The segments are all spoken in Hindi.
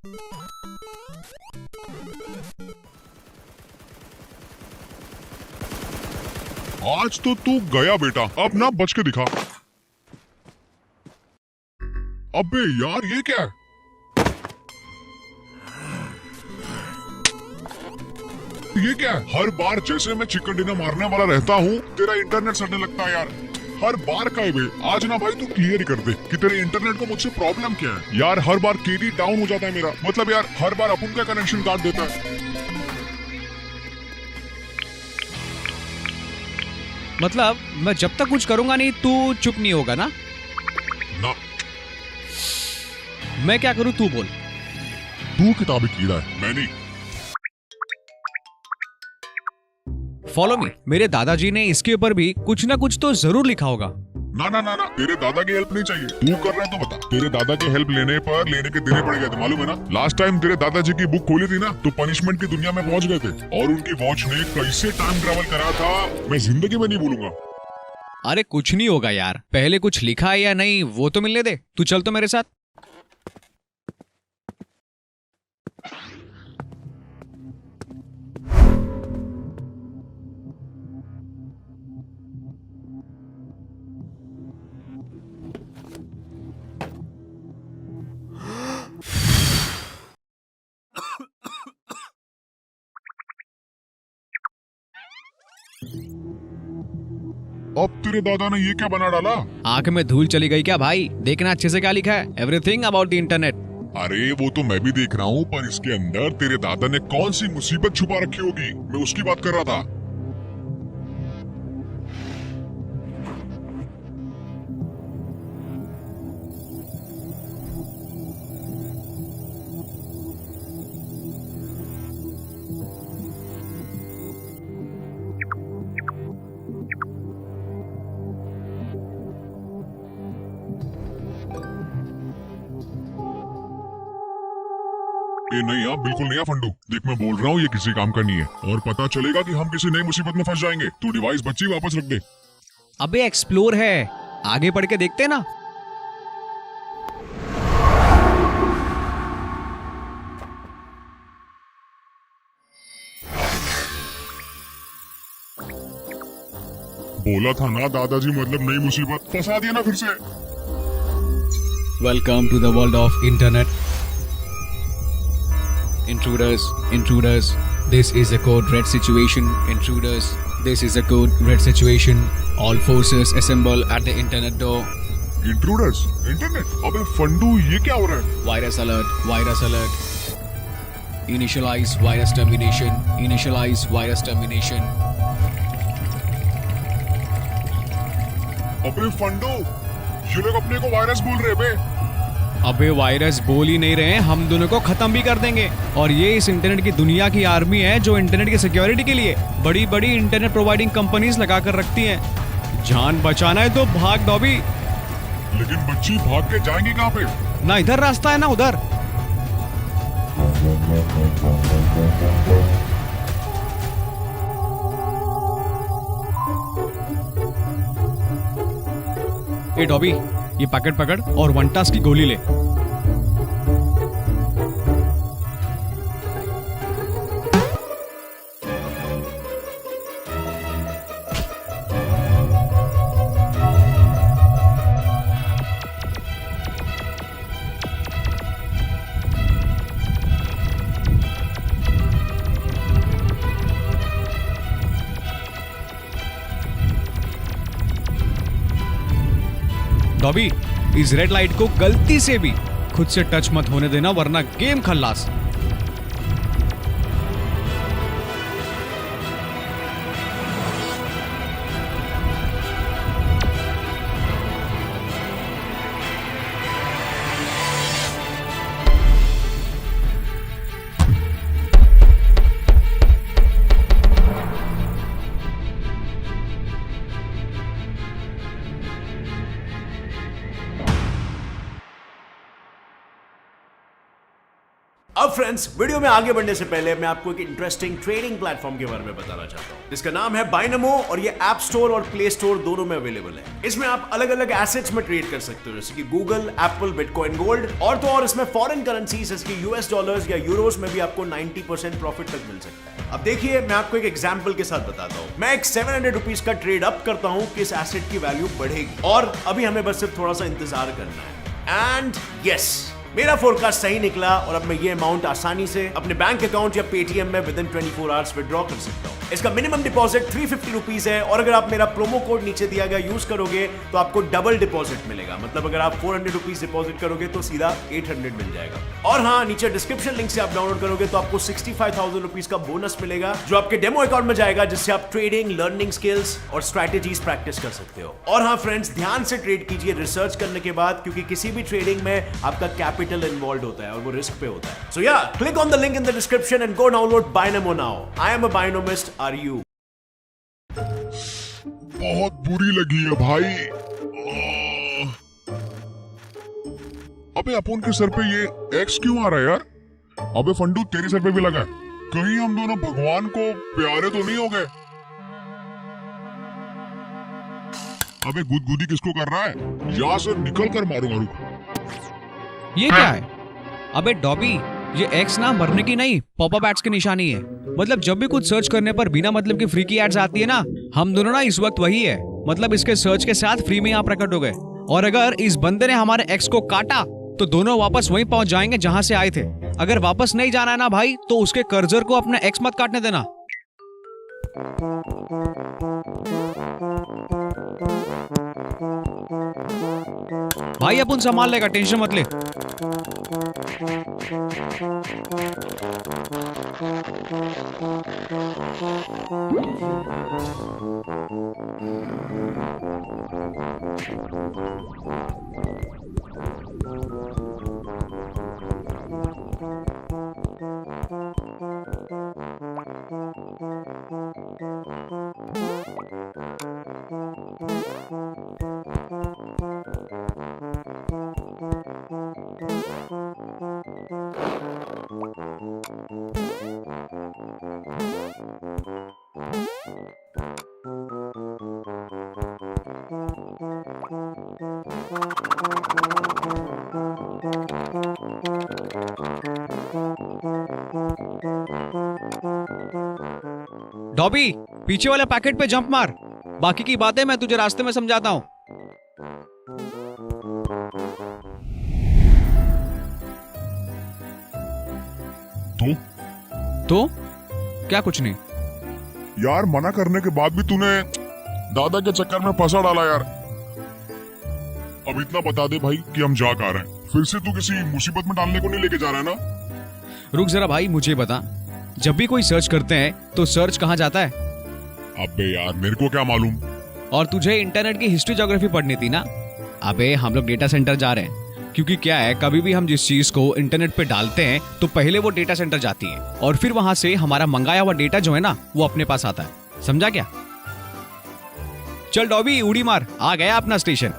आज तो तू गया बेटा, अब ना बच के दिखा। अबे यार ये क्या है? ये क्या है? हर बार जैसे मैं चिकन डिनर मारने वाला रहता हूँ तेरा इंटरनेट सड़ने लगता है यार। हर बार का है आज ना भाई तू क्लियर ही कर दे कि तेरे इंटरनेट को मुझसे प्रॉब्लम क्या है यार। हर बार केडी डाउन हो जाता है मेरा, मतलब यार हर बार अपन का कनेक्शन काट देता है। मतलब मैं जब तक कुछ करूंगा नहीं तू चुप नहीं होगा ना? ना मैं क्या करूं तू बोल। तू किताबी कीड़ा है, मैं नहीं। Follow me. मेरे दादाजी ने इसके ऊपर भी कुछ ना कुछ तो जरूर लिखा होगा। ना ना ना ना, तेरे दादा की हेल्प नहीं चाहिए। तू कर रहा है तो बता। तेरे दादा की हेल्प लेने के देने पड़ गए थे, मालूम है ना। लास्ट टाइम तेरे दादाजी की बुक खोली थी ना तो पनिशमेंट की दुनिया में पहुंच गए थे, और उनकी वॉच ने कैसे टाइम ट्रेवल करा था मैं जिंदगी में नहीं भूलूंगा। अरे कुछ नहीं होगा यार, पहले कुछ लिखा है या नहीं वो तो मिलने दे। तू चल तो मेरे साथ। अब तेरे दादा ने ये क्या बना डाला? आंख में धूल चली गई क्या भाई? देखना अच्छे से क्या लिखा है। Everything about the internet. अरे वो तो मैं भी देख रहा हूँ, पर इसके अंदर तेरे दादा ने कौन सी मुसीबत छुपा रखी होगी, मैं उसकी बात कर रहा था। ये नहीं यार, बिल्कुल नहीं है फंडू। देख मैं बोल रहा हूँ ये किसी काम का नहीं है, और पता चलेगा कि हम किसी नई मुसीबत में फंस जाएंगे। तू डिवाइस बच्ची वापस रख दे। अबे एक्सप्लोर है, आगे बढ़ के देखते ना। बोला था ना दादाजी, मतलब नई मुसीबत। फंसा दिया ना फिर से। Welcome to the world of internet. Intruders, this is a code red situation. Intruders, this is a code red situation. All forces assemble at the internet door. Intruders, internet? अबे फंडू ये क्या हो रहा है? Virus alert. Initialize virus termination. अबे फंडू, ये लोग अपने को वायरस बोल रहे हैं बे। अबे वायरस बोल ही नहीं रहे हैं, हम दोनों को खत्म भी कर देंगे। और ये इस इंटरनेट की दुनिया की आर्मी है जो इंटरनेट की सिक्योरिटी के लिए बड़ी बड़ी इंटरनेट प्रोवाइडिंग कंपनीज लगा कर रखती हैं। जान बचाना है तो भाग डॉबी। लेकिन बच्ची भाग के जाएंगी कहाँ पे? ना इधर रास्ता है ना उधर। ए डॉबी, ये पैकेट पकड़ और वनटास की गोली ले। डॉबी, इस रेड लाइट को गलती से भी खुद से टच मत होने देना, वरना गेम खल्लास। अब फ्रेंड्स, वीडियो में आगे बढ़ने से पहले मैं आपको एक इंटरेस्टिंग ट्रेडिंग प्लेटफॉर्म के बारे में बताना चाहता हूं, जिसका नाम है बाइनमो, और ये ऐप स्टोर और प्ले स्टोर दोनों में अवेलेबल है। इसमें आप अलग अलग एसेट्स में ट्रेड कर सकते हो, जैसे कि गूगल, एप्पल, बिटकॉइन, गोल्ड, और तो और इसमें फॉरेन करेंसी जैसे कि यूएस डॉलर्स या यूरोस में भी आपको 90% प्रॉफिट तक मिल सकता है। अब देखिए, मैं आपको एक एग्जांपल के साथ बताता हूं। मैं एक 700 रुपीज का ट्रेड अप करता हूं कि इस एसेट की वैल्यू बढ़ेगी, और अभी हमें बस सिर्फ थोड़ा सा इंतजार करना है। एंड यस, मेरा फोरकास्ट सही निकला, और अब मैं ये अमाउंट आसानी से अपने बैंक अकाउंट या पेटीएम में विद इन 24 आवर्स विड्रॉ कर सकता हूं। इसका मिनिमम डिपॉजिट 350 रुपीज है, और अगर आप मेरा प्रोमो कोड नीचे दिया गया यूज करोगे तो आपको डबल डिपॉजिट मिलेगा। मतलब अगर आप 400 रुपीज डिपॉजिट करोगे तो सीधा 800 मिल जाएगा। और हाँ, नीचे डिस्क्रिप्शन लिंक से आप डाउनलोड करोगे तो आपको 65,000 रुपीज का बोनस मिलेगा, जो आपके डेमो अकाउंट में जाएगा, जिससे आप ट्रेडिंग, लर्निंग स्किल्स और स्ट्रैटेजीज प्रैक्टिस कर सकते हो। और हाँ फ्रेंड्स, ध्यान से ट्रेड कीजिए रिसर्च करने के बाद, क्योंकि किसी भी ट्रेडिंग में आपका कैपिटल इन्वॉल्व होता है और वो रिस्क पे होता है। So yeah, click on the link in the description and go download Binomo now. I am a binomist, are you? बहुत बुरी लगी है भाई। अबे अपन के सर पे ये एक्स क्यों आ रहा है यार? अबे फंडू, तेरे सर पे भी लगा है। कहीं हम दोनों भगवान को प्यारे तो नहीं हो गए? अबे गुदगुदी किसको कर रहा है? यहाँ से निकल कर मारूंगा, रुक। ये क्या है? अबे डॉबी, ये एक्स ना मरने की नहीं, पॉपअप एड्स की निशानी है। मतलब जब भी कुछ सर्च करने पर बिना मतलब की फ्री की एड्स आती है ना, हम दोनों ना इस वक्त वही है। मतलब इसके सर्च के साथ फ्री में यहाँ प्रकट हो गए। और अगर इस बंदे ने हमारे एक्स को काटा तो दोनों वापस वहीं पहुंच जाएंगे जहां से आए थे। अगर वापस नहीं जाना है ना भाई, तो उसके कर्जर को अपना एक्स मत काटने देना। भाई अपन संभाल लेगा, टेंशन मत ले। डॉबी, पीछे वाले पैकेट पे जंप मार। बाकी की बातें मैं तुझे रास्ते में समझाता हूं। तो क्या? कुछ नहीं यार, मना करने के बाद भी तूने दादा के चक्कर में फंसा डाला यार। अब इतना बता दे भाई कि हम जा कहाँ रहे हैं। फिर से तू किसी मुसीबत में डालने को नहीं लेके जा रहा है ना? रुक जरा भाई, मुझे बता, जब भी कोई सर्च करते हैं तो सर्च कहाँ जाता है? अबे यार, मेरे को क्या मालूम। और तुझे इंटरनेट की हिस्ट्री ज्योग्राफी पढ़नी थी ना। अबे हम लोग डेटा सेंटर जा रहे हैं, क्योंकि क्या है, कभी भी हम जिस चीज को इंटरनेट पे डालते हैं तो पहले वो डेटा सेंटर जाती है, और फिर वहां से हमारा मंगाया हुआ डेटा जो है ना, वो अपने पास आता है। समझा क्या? चल डॉबी, उड़ी मार, आ गया अपना स्टेशन।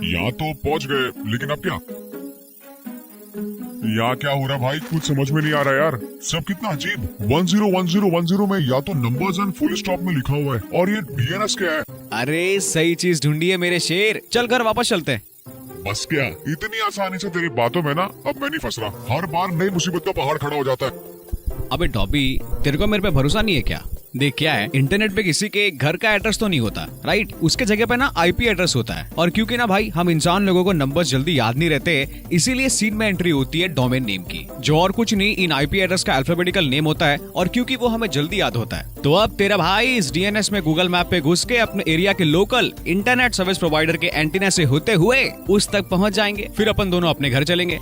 यहाँ तो पहुंच गए, लेकिन अब क्या? यहाँ क्या हो रहा भाई? कुछ समझ में नहीं आ रहा यार। सब कितना अजीब। 101010 में या तो नंबर्स एंड फुल स्टॉप में लिखा हुआ है, और ये डीएनएस क्या है? अरे सही चीज ढूंढी है मेरे शेर। चल घर वापस चलते हैं। बस क्या, इतनी आसानी से तेरी बातों में ना अब मैं नहीं फंस रहा। हर बार नई मुसीबत का पहाड़ खड़ा हो जाता है। अबे डॉबी, तेरे को मेरे पे भरोसा नहीं है क्या? देख, क्या है, इंटरनेट पे किसी के घर का एड्रेस तो नहीं होता, राइट? उसके जगह पे ना आईपी एड्रेस होता है। और क्योंकि ना भाई हम इंसान लोगों को नंबर्स जल्दी याद नहीं रहते, इसीलिए सीन में एंट्री होती है डोमेन नेम की, जो और कुछ नहीं, इन आईपी एड्रेस का अल्फाबेटिकल नेम होता है। और क्योंकि वो हमें जल्दी याद होता है, तो अब तेरा भाई इस डीएनएस में गूगल मैप पे घुस के अपने एरिया के लोकल इंटरनेट सर्विस प्रोवाइडर के एंटीना से होते हुए उस तक पहुंच जाएंगे। फिर अपन दोनों अपने घर चलेंगे।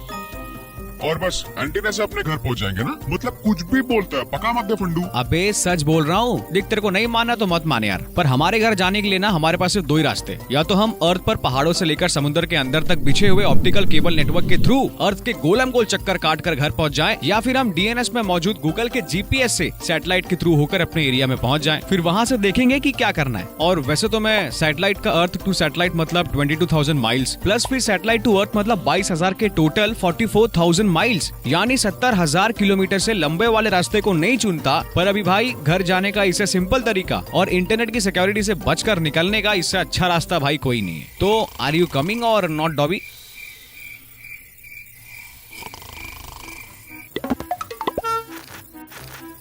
और बस एंटीना से अपने घर पहुंच जाएंगे ना? मतलब कुछ भी बोलता है, पका मत दे फंडू। अबे सच बोल रहा हूँ। देख, तेरे को नहीं मानना तो मत मान यार, पर हमारे घर जाने के लिए ना हमारे पास सिर्फ दो ही रास्ते। या तो हम अर्थ पर पहाड़ों से लेकर समुद्र के अंदर तक बिछे हुए ऑप्टिकल केबल नेटवर्क के थ्रू अर्थ के गोलम गोल चक्कर काट कर घर पहुंच जाएं, या फिर हम डीएनएस में मौजूद गूगल के जीपीएस से सैटेलाइट के थ्रू होकर अपने एरिया में पहुंच जाएं। फिर वहां से देखेंगे कि क्या करना है। और वैसे तो मैं सैटेलाइट का अर्थ टू सैटेलाइट मतलब 22,000 माइल्स प्लस फिर सैटेलाइट टू अर्थ मतलब 22,000 के टोटल 44,000 माइल्स यानी 70,000 किलोमीटर से लंबे वाले रास्ते को नहीं चुनता, पर अभी भाई घर जाने का इससे सिंपल तरीका और इंटरनेट की सिक्योरिटी से बचकर निकलने का इससे अच्छा रास्ता भाई कोई नहीं है। तो आर यू कमिंग और नॉट डॉबी?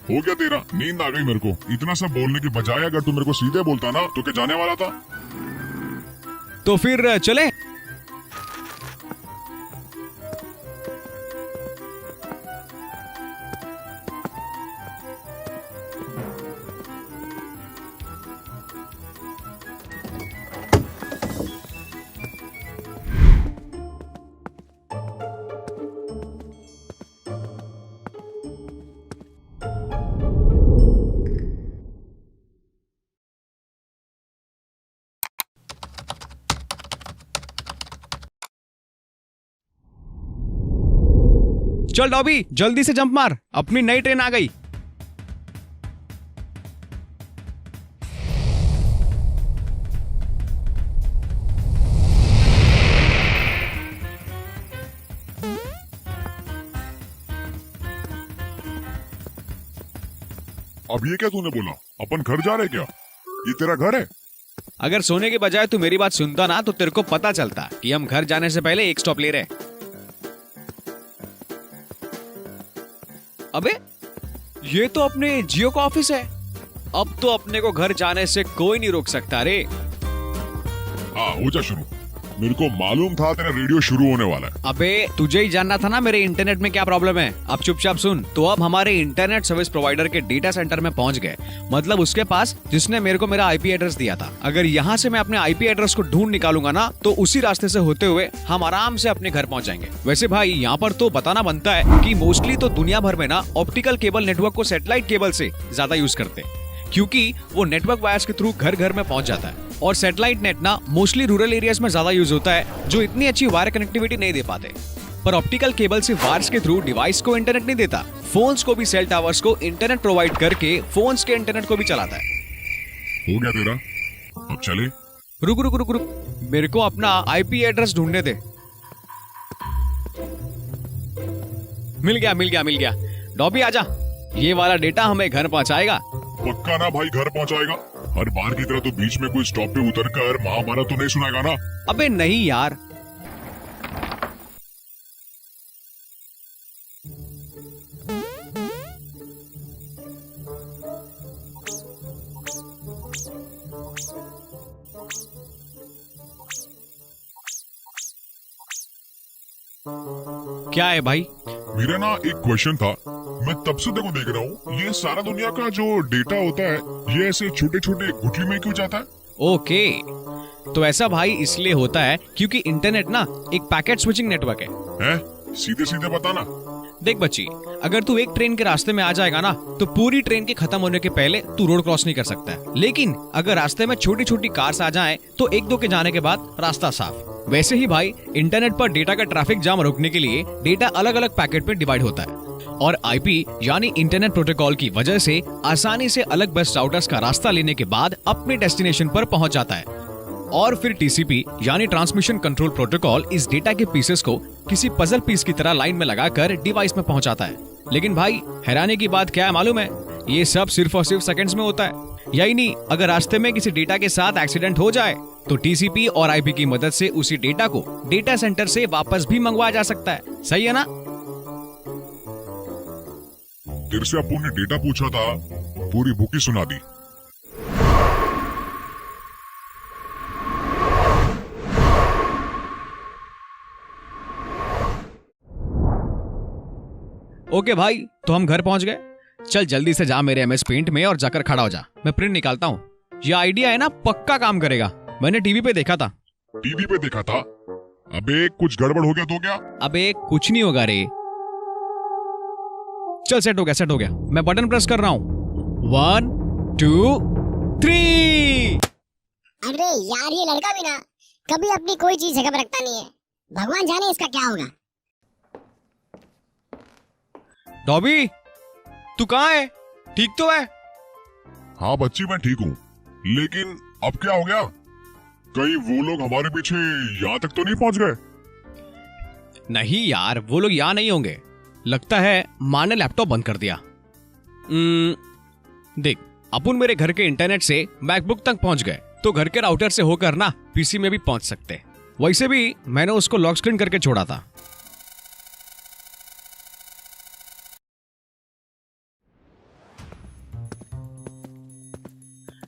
हो गया तेरा? नींद आ गई मेरे को। इतना सब बोलने के बजाय अगर तू मेरे को सीधे बोलता ना तो क्या जाने वाला था। तो फिर चले। चल डॉबी जल्दी से जंप मार, अपनी नई ट्रेन आ गई। अब ये क्या तूने बोला? अपन घर जा रहे क्या? ये तेरा घर है? अगर सोने के बजाय तू मेरी बात सुनता ना तो तेरे को पता चलता कि हम घर जाने से पहले एक स्टॉप ले रहे हैं। अबे ये तो अपने जियो का ऑफिस है। अब तो अपने को घर जाने से कोई नहीं रोक सकता रे। हाँ हो जा शुरू। मेरे को मालूम था तेरा रेडियो शुरू होने वाला है। अबे तुझे ही जानना था ना मेरे इंटरनेट में क्या प्रॉब्लम है। अब चुपचाप सुन। तो अब हमारे इंटरनेट सर्विस प्रोवाइडर के डेटा सेंटर में पहुंच गए, मतलब उसके पास जिसने मेरे को मेरा आईपी एड्रेस दिया था। अगर यहाँ से मैं अपने आईपी एड्रेस को ढूंढ निकालूंगा ना तो उसी रास्ते से होते हुए हम आराम से अपने घर पहुंच जाएंगे। वैसे भाई यहाँ पर तो बताना बनता है कि मोस्टली तो दुनिया भर में ना ऑप्टिकल केबल नेटवर्क को सैटेलाइट केबल से ज्यादा यूज करते हैं, क्योंकि वो नेटवर्क वायर्स के थ्रू घर घर में पहुंच जाता है। और सैटेलाइट नेट ना मोस्टली रूरल एरियाज में ज्यादा यूज होता है, जो इतनी अच्छी वायर कनेक्टिविटी नहीं दे पाते। पर ऑप्टिकल केबल से वायर्स के थ्रू डिवाइस को इंटरनेट नहीं देता, फोन्स को भी सेल टावर्स को इंटरनेट प्रोवाइड करके फोन्स के इंटरनेट को भी चलाता है। हो गया तेरा? अब चले। रुक रुक रुक रुक, मेरे को अपना आईपी एड्रेस ढूंढने दे। मिल गया मिल गया मिल गया। डॉबी आजा, ये वाला डेटा हमें घर पहुंचाएगा। पक्का ना भाई घर पहुंचाएगा? हर बार की तरह तो बीच में कोई स्टॉप पे उतर कर महाभारत तो नहीं सुनाएगा ना? अबे नहीं यार। क्या है भाई? मेरा ना एक क्वेश्चन था। मैं तब से देखो देख रहा हूँ, ये सारा दुनिया का जो डेटा होता है ये ऐसे छोटे छोटे गुठली में क्यों जाता है? ओके, तो ऐसा भाई इसलिए होता है क्योंकि इंटरनेट ना एक पैकेट स्विचिंग नेटवर्क है। सीधे सीधे बताना। देख बच्ची, अगर तू एक ट्रेन के रास्ते में आ जाएगा ना तो पूरी ट्रेन के खत्म होने के पहले तू रोड क्रॉस नहीं कर सकता है। लेकिन अगर रास्ते में छोटी छोटी कार्स आ जाएं तो एक दो के जाने के बाद रास्ता साफ। वैसे ही भाई इंटरनेट पर डेटा का ट्रैफिक जाम रोकने के लिए डेटा अलग अलग पैकेट में डिवाइड होता है, और आईपी यानी इंटरनेट प्रोटोकॉल की वजह से आसानी से अलग बस राउटर्स का रास्ता लेने के बाद अपने डेस्टिनेशन पर पहुंच जाता है। और फिर टीसीपी यानी ट्रांसमिशन कंट्रोल प्रोटोकॉल इस डेटा के पीसेस को किसी पजल पीस की तरह लाइन में लगाकर डिवाइस में पहुंचाता है। लेकिन भाई हैरानी की बात क्या है मालूम है? ये सब सिर्फ और सिर्फ सेकंड्स में होता है। यही नहीं, अगर रास्ते में किसी डेटा के साथ एक्सीडेंट हो जाए तो टीसीपी और आईपी की मदद से उसी डेटा को डेटा सेंटर से वापस भी मंगवाया जा सकता है। सही है ना? तेरे से अप्पू ने डेटा पूछा था, पूरी बुक ही सुना दी। ओके भाई, तो हम घर पहुंच गए। चल जल्दी से जा मेरे एमएस पेंट में और जाकर खड़ा हो जा, मैं प्रिंट निकालता हूँ। ये आइडिया है ना, पक्का काम करेगा। मैंने टीवी पे देखा था। टीवी पे देखा था? अबे कुछ गड़बड़ हो गया तो क्या? अबे कुछ नहीं होगा रे। चल सेट हो गया सेट हो गया। मैं बटन प्रेस कर रहा हूँ। 1 2 3। अरे यार, ये लड़का भी ना कभी अपनी कोई चीज जगह पर रखता नहीं है। भगवान जाने इसका क्या होगा। डॉबी तू कहाँ है? ठीक तो है? हाँ बच्ची मैं ठीक हूँ, लेकिन अब क्या हो गया? कहीं वो लोग हमारे पीछे यहाँ तक तो नहीं पहुंच गए? नहीं यार, वो लोग यहाँ नहीं होंगे। लगता है माँ ने लैपटॉप बंद कर दिया। देख, अपन मेरे घर के इंटरनेट से मैकबुक तक पहुंच गए तो घर के राउटर से होकर ना पीसी में भी पहुंच सकते। वैसे भी मैंने उसको लॉक स्क्रीन करके छोड़ा था।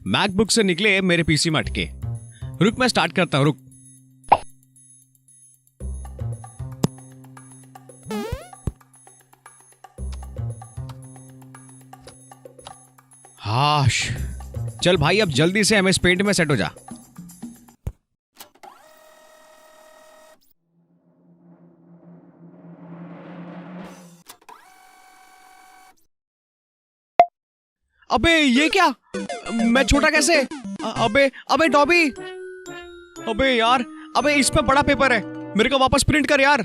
मैकबुक से निकले मेरे पीसी में अटके। रुक, मैं स्टार्ट करता हूं, रुक। हाश, चल भाई अब जल्दी से एमएस पेंट में सेट हो जा। अबे ये क्या, मैं छोटा कैसे? अबे अबे डॉबी, अबे यार, अबे इसमें बड़ा पेपर है, मेरे को वापस प्रिंट कर यार।